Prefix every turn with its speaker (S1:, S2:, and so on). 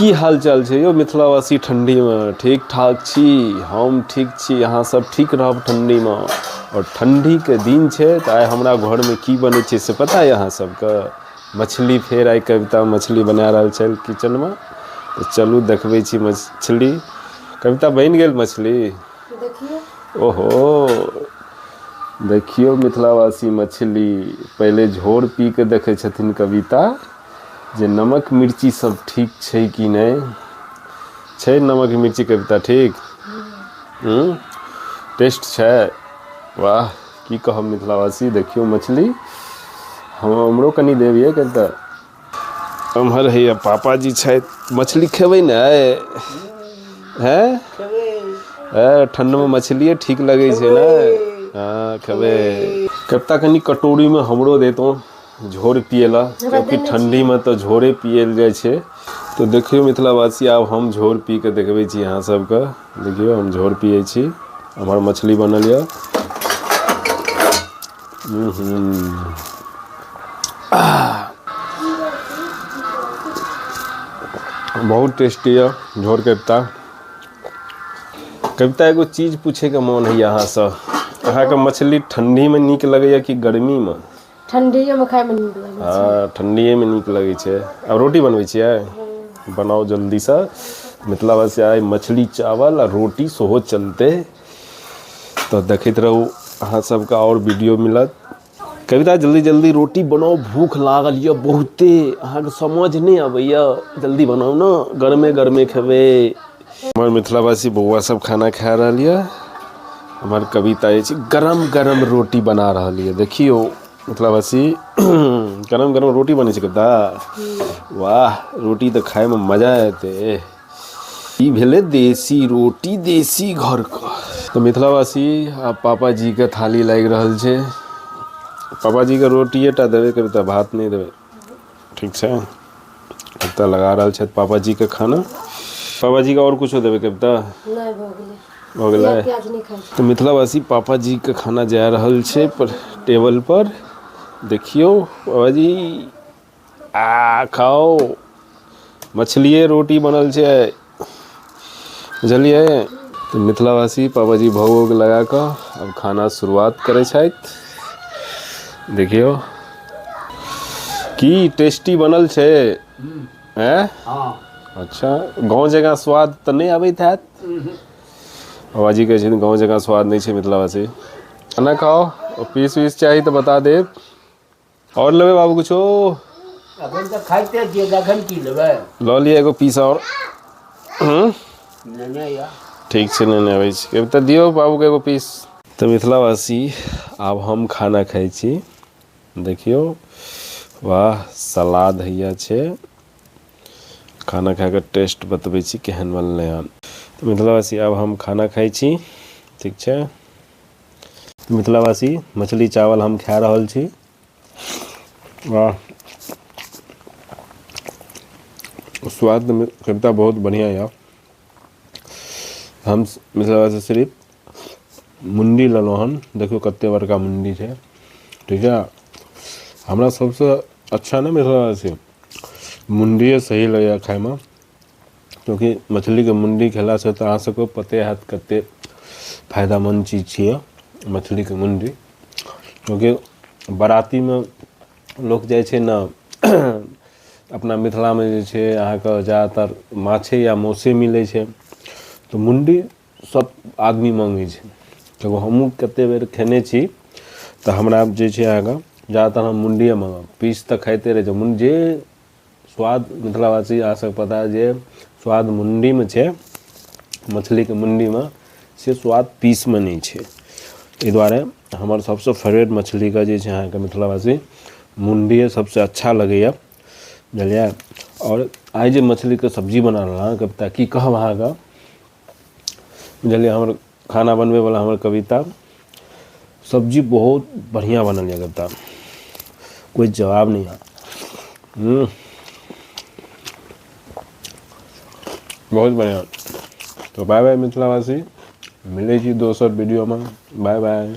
S1: की हाल चाल छै यो मिथिलावासी? ठंडी में ठीक ठाक छी, हम ठीक छी, अहाँ सब ठीक रहब ठंडी में। और ठंडी के दिन छै तऽ आइ हमरा घर में की बनै छै से पता है अहाँ सबके? मछली। फेर आइ कविता मछली बना रहल छै किचन में, तो चलू देखबै छी मछली। कविता बनि गेल मछली?
S2: देखिए।
S1: ओहो देखियो मिथिलावासी मछली पहले झोर पी के देखे छथिन कविता जे नमक मिर्ची सब ठीक छै कि नहीं छै। नमक मिर्ची कविता ठीक टेस्ट छै? वाह की कहब मिथिलावासी। देखियो मछली हमरो कनी देबिए कविता। एम्हर हैया पापा जी छथि। मछली खेबै ने हैं? ठंड में मछलिए ठीक लगे छै ना। हाँ खेबै। कविता कनी कटोरी में हमरो देतों झोर पिएला, क्योंकि ठंडी में तो झोरे पियल जाय छै। तो देखियो मिथिलावासी आब हम झोर पी के देखबै छी अहाँ सबके। देखियो हम झोर पिए छी, हमर मछली बनल यऽ। बहुत टेस्टी है झोर कविता। कविता एगो चीज पूछे के मन है अहाँ से, अहाँ के मछली ठंडी में नीक लगैया कि गर्मी में?
S2: ठंडिये में खाए में नीक लगे छै।
S1: हाँ ठंडिये में नीक लगे छै। अब रोटी बनबै छियै? बनाओ जल्दी से। मिथिलावासी आइ मछली चावल आ रोटी सेहो चलते, तो देखैत रहू अहाँ सबके और वीडियो मिलत। कविता जल्दी जल्दी रोटी बनाओ, भूख लागल ये बहुते, अहाँ के समझ नहीं आबैया। जल्दी बनाओ ना, गरमे गरमे खेबै। हमर मिथिलावासी बौआ सब खाना खा रहल ये। हमार कविता ये गरम गरम रोटी बना रहल ये। देखियो मिथिलावासी गरम गरम रोटी बने छै कविता। वाह रोटी तो खाए में मजा एते। ई भेले देसी रोटी, देसी घर का। तो मिथिलावासी अब पापा जी के थाली लाग रहल छै। पापा जी के रोटिए टा देवे कविता, भात नहीं देवे, ठीक छै? कविता लगा रहल छै पापा जी के खाना। पापा जी का और कुछो देवे कविता?
S2: नहीं
S1: हो गेलै।
S2: प्याज नहीं खाए।
S1: तो मिथिलावासी पापा जी के खाना जा रहल छै पर टेबल पर। देखियो पापा जी आ खाओ, मछलिए रोटी बनल छै, बुझलिए? तो मिथिलावासी पापा जी भोग लगा कऽ अब खाना शुरुआत करे छथि। देखियो की टेस्टी बनल छै हैं? अच्छा गाँव जगह स्वाद तो नहीं आबैत हैत? पापा जी कहै छथिन गाँव जगह स्वाद नहीं छै मिथिलावासी। खाना खाओ, पीस वीस चाहिए तो बता दे। और लेबै बाबू कुछो?
S3: अखन तऽ खाइते छियै, तखन की लेबै?
S1: लऽ लिअ एगो पीस और।
S3: नेने या
S1: ठीक छै नेने आबै छी। कविता दियौ बाबू के एगो पीस। तो मिथिलावासी आब हम खाना खाइ छी। देखियो वाह सलाद हैया छै। खाना खा के टेस्ट बतबै छी केहन बनलै हन। तो मिथिलावासी आब हम खाना खाइ छी, ठीक छै? मिथिलावासी मछली चावल हम खा रहल छी। वाह स्वाद में कविता बहुत बढ़िया है। हम मिथिलावासी सिर्फ मुंडी लेलहुँ हन। देखियो कते बड़का मुंडी छै, ठीक है? हमरा सबसे अच्छा ना मिथिलावासी मुंडिये सही लगैया खाए में, क्योंकि मछली के मुंडी खेला से तो अहाँ सबके पते हैत कते फायदामंद चीज छियै मछली के मुंडी। क्योंकि बराती में लोग जाय छै ना अपना मिथिला में जे छै अहाँके ज़्यादातर माछे या मौसे मिलै छै, तो मुंडी सब आदमी मांगे छै। तो हमहूँ कते बेर खेने छी, तो हमरा जे छै अहाँके ज़्यादातर हम मुंडिये मांगब। पीस तो खाइते रहे छै, जे स्वाद मिथिलावासी अहाँ सबके पता है जे स्वाद मुंडी में छै, मछली के मुंडी में, से स्वाद पीस में नहीं छै। एहि दुआरे हमर सबसे फेवरेट मछली का जे छै अहाँके मिथिलावासी मुंडिये सबसे अच्छा लगैया, बुझलिए? और आइ जे मछली के सब्जी बना रहल कविता की कहब अहाँके, बुझलिए? हमर खाना बनबे वाला हमर कविता सब्जी बहुत बढ़िया बनल है कविता, कोई जवाब नहीं है। बहुत बढ़िया। तो बाय बाय मिथिलावासी, मिले छी दोसर वीडियो में। Bye bye.